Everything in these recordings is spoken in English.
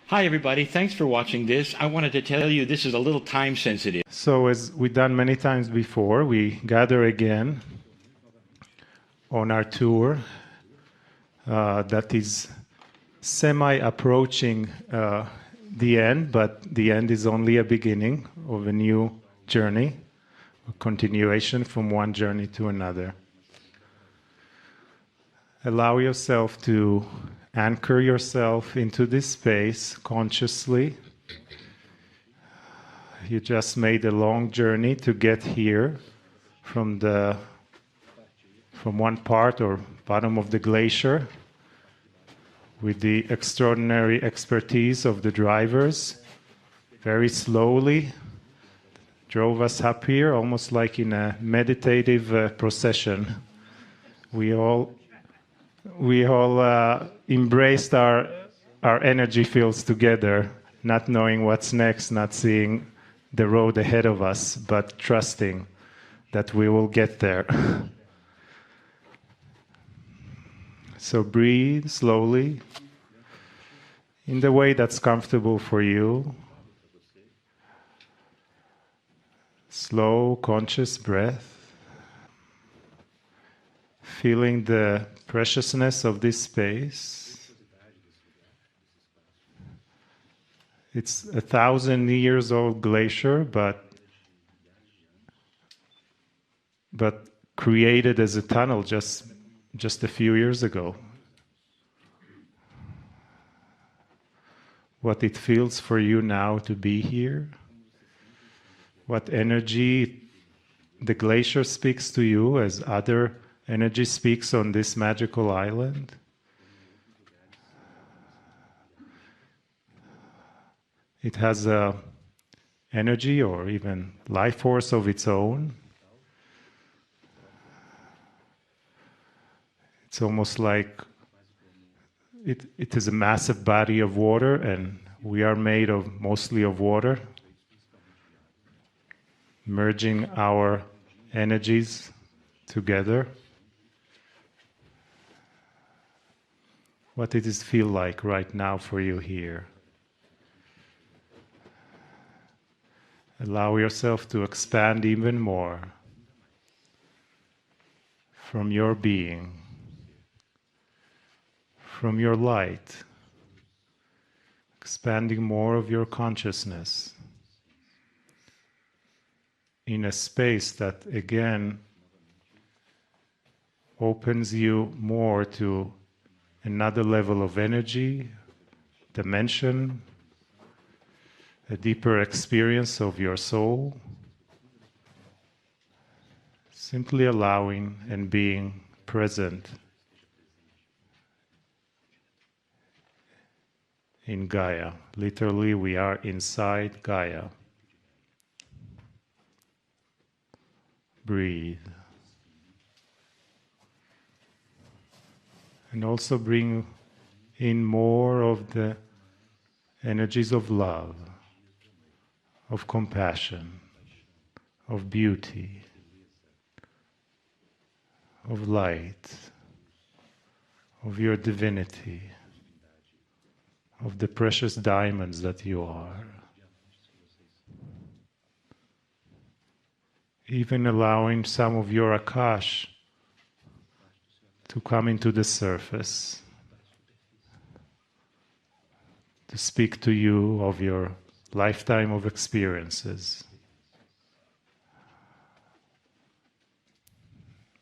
Hi, everybody. Thanks for watching this. I wanted to tell you this is a little time sensitive. So, as we've done many times before, we gather again on our tour that is semi-approaching the end, but the end is only a beginning of a new journey, a continuation from one journey to another. Allow yourself to anchor yourself into this space consciously. You just made a long journey to get here from one part or bottom of the glacier with the extraordinary expertise of the drivers. Very slowly drove us up here, almost like in a meditative procession. We all embraced our energy fields together, not knowing what's next, not seeing the road ahead of us, but trusting that we will get there. So breathe slowly, in the way that's comfortable for you. Slow, conscious breath. Feeling the preciousness of this space. It's 1,000 years old glacier, but created as a tunnel just a few years ago. What it feels for you now to be here, what energy the glacier speaks to you as other energy speaks on this magical island. It has a energy or even life force of its own. It's almost like it is a massive body of water, and we are made of mostly of water, merging our energies together. What does it feel like right now for you here? Allow yourself to expand even more from your being, from your light, expanding more of your consciousness in a space that again opens you more to another level of energy, dimension, a deeper experience of your soul. Simply allowing and being present in Gaia. Literally, we are inside Gaia. Breathe. And also bring in more of the energies of love, of compassion, of beauty, of light, of your divinity, of the precious diamonds that you are. Even allowing some of your Akash to come into the surface, to speak to you of your lifetime of experiences.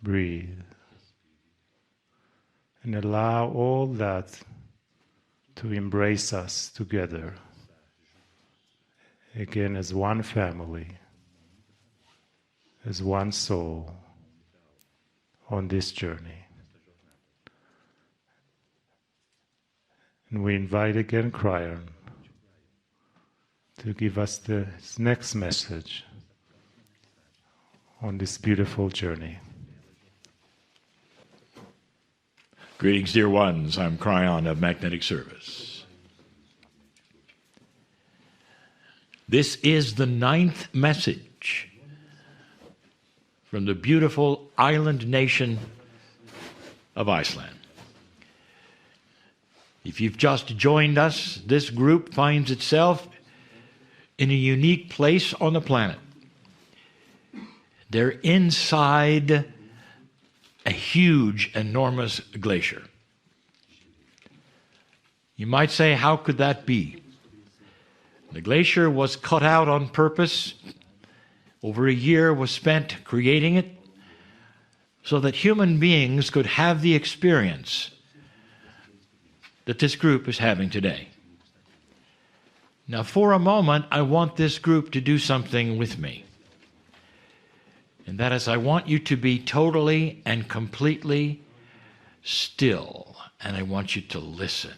Breathe. And allow all that to embrace us together, again as one family, as one soul on this journey. And we invite again Kryon to give us the next message on this beautiful journey. Greetings, dear ones. I'm Kryon of Magnetic Service. This is the 9th message from the beautiful island nation of Iceland. If you've just joined us, this group finds itself in a unique place on the planet. They're inside a huge, enormous glacier. You might say, how could that be? The glacier was cut out on purpose. Over a year was spent creating it so that human beings could have the experience that this group is having today. Now, for a moment, I want this group to do something with me. And that is, I want you to be totally and completely still, and I want you to listen.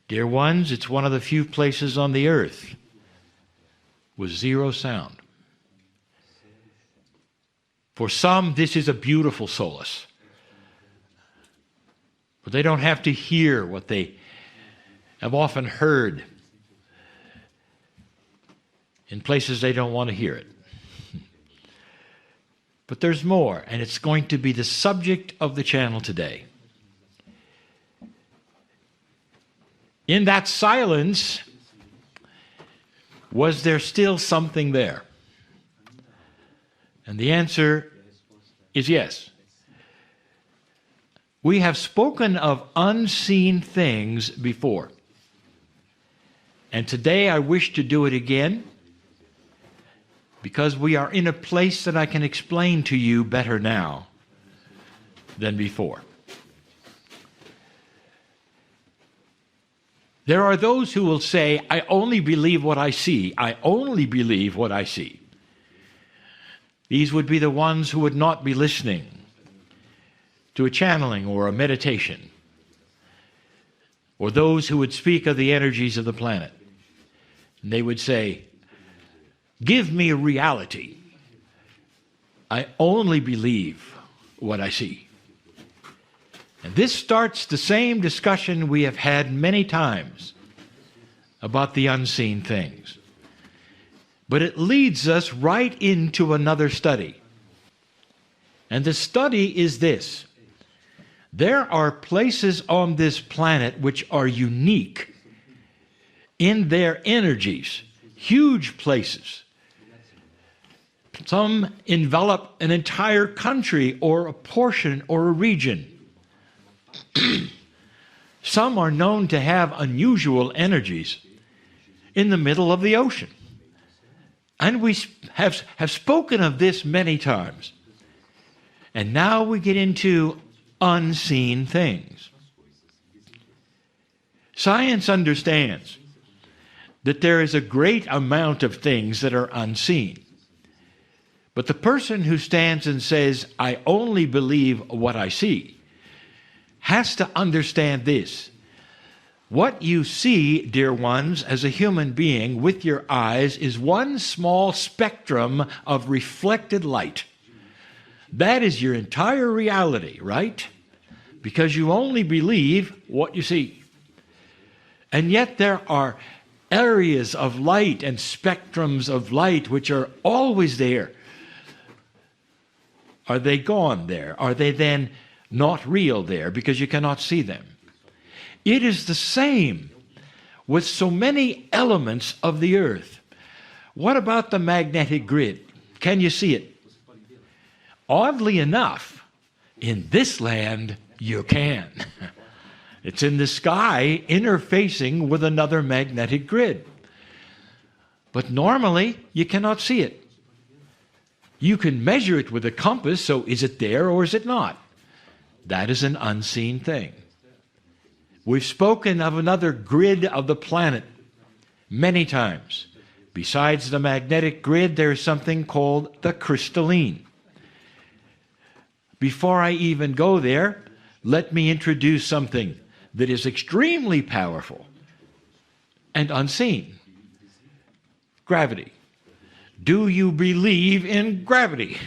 Dear ones, it's one of the few places on the earth with zero sound. For some, this is a beautiful solace. But they don't have to hear what they have often heard in places they don't want to hear it. But there's more, and it's going to be the subject of the channel today. In that silence, was there still something there? And the answer is yes. We have spoken of unseen things before. And today I wish to do it again because we are in a place that I can explain to you better now than before. There are those who will say, I only believe what I see. I only believe what I see. These would be the ones who would not be listening to a channeling or a meditation, or those who would speak of the energies of the planet. And they would say, give me reality. I only believe what I see. And this starts the same discussion we have had many times about the unseen things. But it leads us right into another study. And the study is this. There are places on this planet which are unique in their energies, huge places. Some envelop an entire country or a portion or a region. Some are known to have unusual energies in the middle of the ocean. And we have spoken of this many times. And now we get into unseen things. Science understands that there is a great amount of things that are unseen. But the person who stands and says, I only believe what I see, has to understand this. What you see, dear ones, as a human being with your eyes is one small spectrum of reflected light. That is your entire reality, right? Because you only believe what you see. And yet there are areas of light and spectrums of light which are always there. Are they gone there? Are they then not real there because you cannot see them? It is the same with so many elements of the earth. What about the magnetic grid? Can you see it? Oddly enough, in this land, you can. It's in the sky interfacing with another magnetic grid. But normally, you cannot see it. You can measure it with a compass, so is it there or is it not? That is an unseen thing. We've spoken of another grid of the planet many times. Besides the magnetic grid, there's something called the crystalline. Before I even go there, let me introduce something that is extremely powerful and unseen. Gravity. Do you believe in gravity?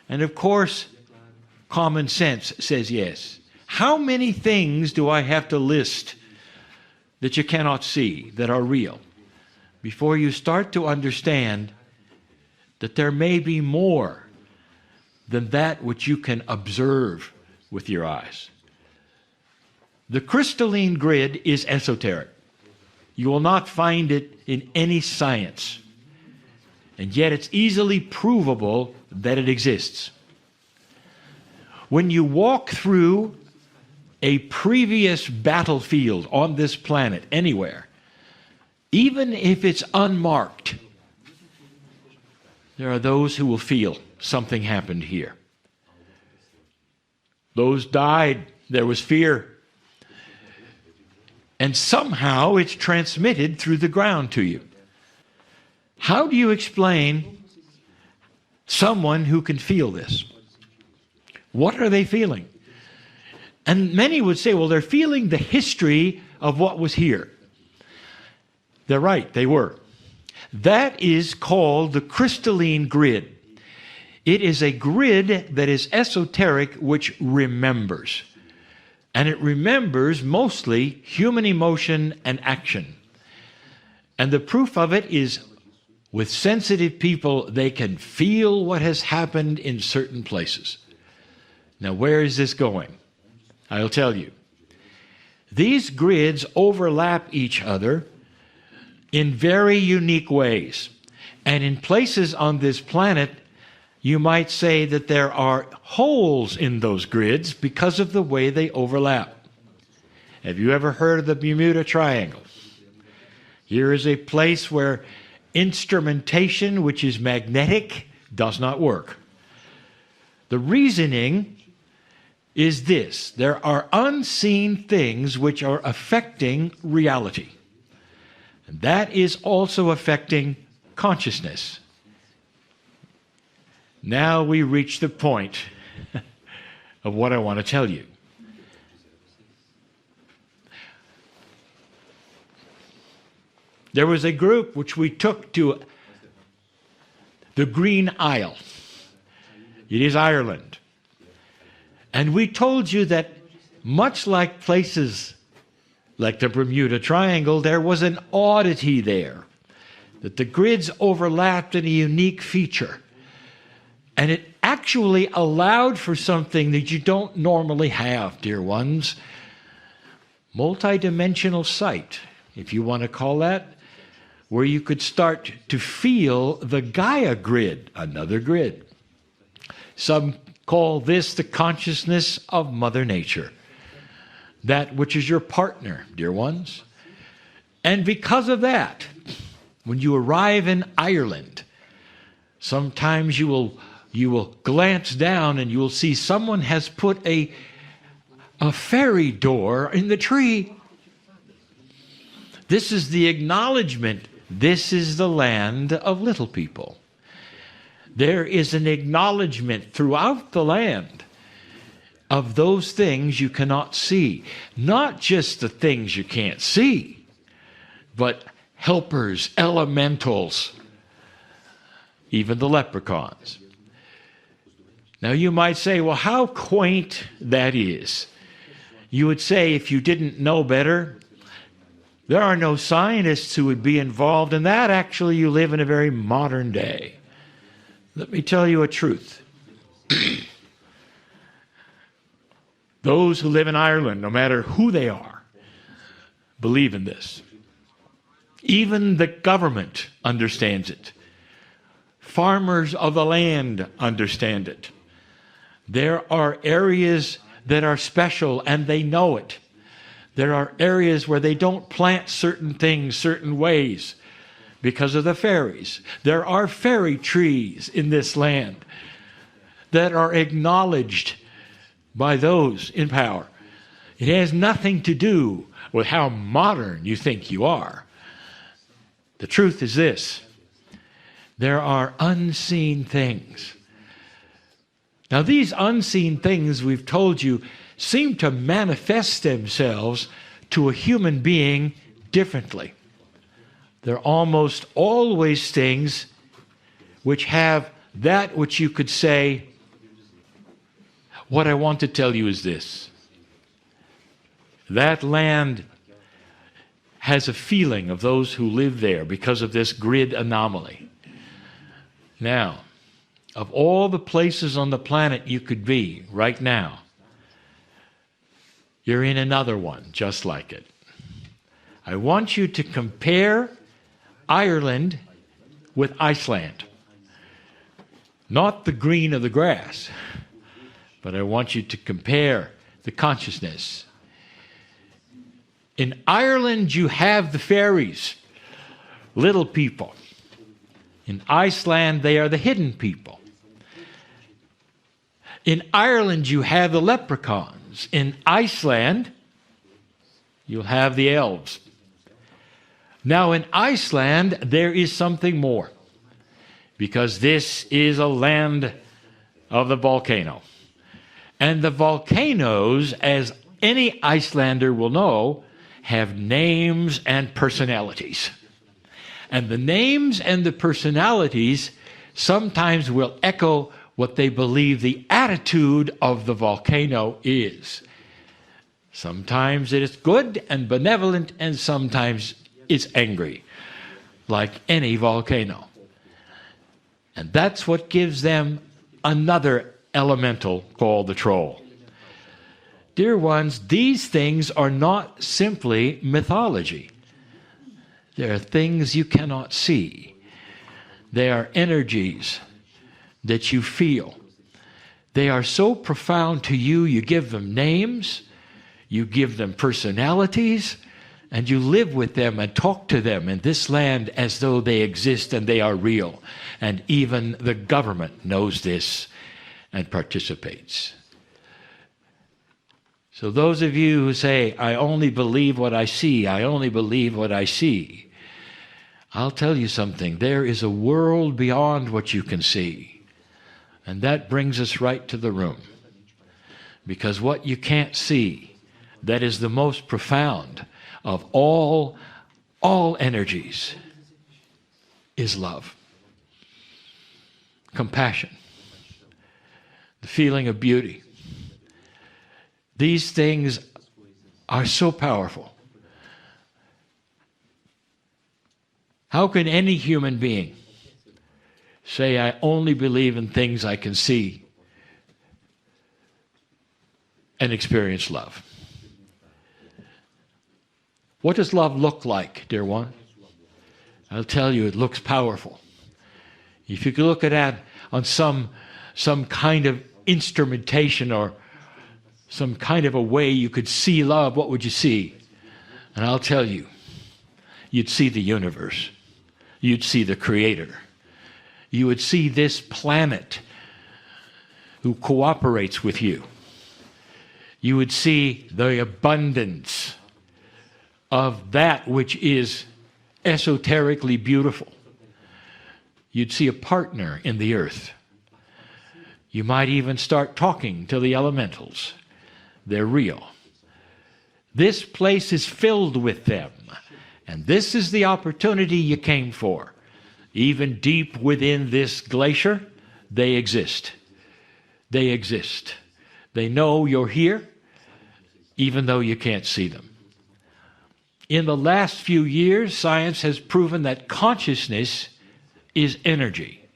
And of course, common sense says yes. How many things do I have to list that you cannot see that are real before you start to understand that there may be more than that which you can observe with your eyes. The crystalline grid is esoteric. You will not find it in any science. And yet it's easily provable that it exists. When you walk through a previous battlefield on this planet, anywhere, even if it's unmarked, there are those who will feel something happened here. Those died, there was fear. And somehow it's transmitted through the ground to you. How do you explain someone who can feel this? What are they feeling? And many would say, well, they're feeling the history of what was here. They're right, they were. That is called the crystalline grid. It is a grid that is esoteric, which remembers. And it remembers mostly human emotion and action. And the proof of it is with sensitive people, they can feel what has happened in certain places. Now, where is this going? I'll tell you. These grids overlap each other in very unique ways. And in places on this planet, you might say that there are holes in those grids because of the way they overlap. Have you ever heard of the Bermuda Triangle? Here is a place where instrumentation, which is magnetic, does not work. The reasoning is this: there are unseen things which are affecting reality. And that is also affecting consciousness. Now we reach the point of what I want to tell you. There was a group which we took to the Green Isle. It is Ireland. And we told you that much like places like the Bermuda Triangle, there was an oddity there, that the grids overlapped in a unique feature. And it actually allowed for something that you don't normally have, dear ones. Multidimensional sight, if you want to call that, where you could start to feel the Gaia grid, another grid. Some call this the consciousness of Mother Nature, that which is your partner, dear ones. And because of that, when you arrive in Ireland, sometimes you will glance down and you will see someone has put a fairy door in the tree. This is the acknowledgement. This is the land of little people. There is an acknowledgement throughout the land of those things you cannot see. Not just the things you can't see, but helpers, elementals, even the leprechauns. Now you might say, well, how quaint that is. You would say, if you didn't know better, there are no scientists who would be involved in that. Actually, you live in a very modern day. Let me tell you a truth. Those who live in Ireland, no matter who they are, believe in this. Even the government understands it. Farmers of the land understand it. There are areas that are special and they know it. There are areas where they don't plant certain things certain ways because of the fairies. There are fairy trees in this land that are acknowledged by those in power. It has nothing to do with how modern you think you are. The truth is this: there are unseen things. Now, these unseen things we've told you seem to manifest themselves to a human being differently. They're almost always things which have that which you could say, what I want to tell you is this: that land has a feeling of those who live there because of this grid anomaly. Now, of all the places on the planet you could be right now, you're in another one just like it. I want you to compare Ireland with Iceland. Not the green of the grass, but I want you to compare the consciousness. In Ireland, you have the fairies, little people. In Iceland, they are the hidden people. In Ireland, you have the leprechauns. In Iceland, you'll have the elves. Now, in Iceland, there is something more, because this is a land of the volcano. And the volcanoes, as any Icelander will know, have names and personalities. And the names and the personalities sometimes will echo what they believe the attitude of the volcano is. Sometimes it is good and benevolent, and sometimes it's angry, like any volcano. And that's what gives them another elemental called the troll. Dear ones, these things are not simply mythology. They are things you cannot see. They are energies that you feel. They are so profound to you, you give them names, you give them personalities, and you live with them and talk to them in this land as though they exist and they are real. And even the government knows this and participates. So those of you who say, I only believe what I see, I only believe what I see, I'll tell you something. There is a world beyond what you can see. And that brings us right to the room. Because what you can't see, that is the most profound of all energies, is love, compassion, the feeling of beauty. These things are so powerful. How can any human being say, I only believe in things I can see and experience love? What does love look like, dear one? I'll tell you, it looks powerful. If you could look at that on some kind of instrumentation or some kind of a way you could see love, what would you see? And I'll tell you, you'd see the universe. You'd see the Creator. You would see this planet who cooperates with you. You would see the abundance of that which is esoterically beautiful. You'd see a partner in the earth. You might even start talking to the elementals. They're real. This place is filled with them. And this is the opportunity you came for. Even deep within this glacier, they exist. They exist. They know you're here, even though you can't see them. In the last few years, science has proven that consciousness is energy.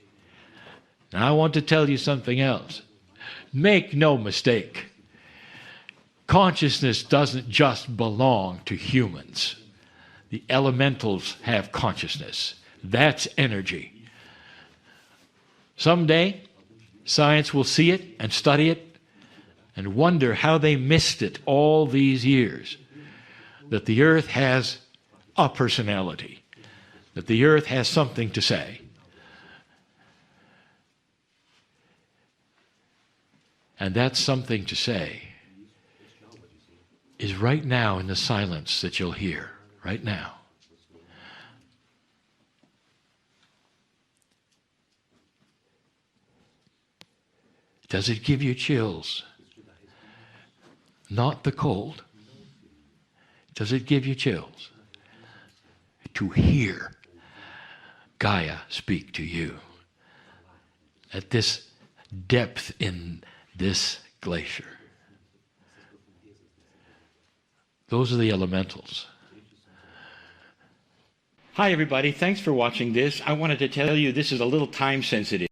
Now, I want to tell you something else. Make no mistake. Consciousness doesn't just belong to humans. The elementals have consciousness. That's energy. Someday, science will see it and study it and wonder how they missed it all these years. That the earth has a personality. That the earth has something to say. And that something to say is right now in the silence that you'll hear. Right now. Does it give you chills? Not the cold. Does it give you chills? To hear Gaia speak to you at this depth in this glacier. Those are the elementals. Hi, everybody. Thanks for watching this. I wanted to tell you this is a little time sensitive.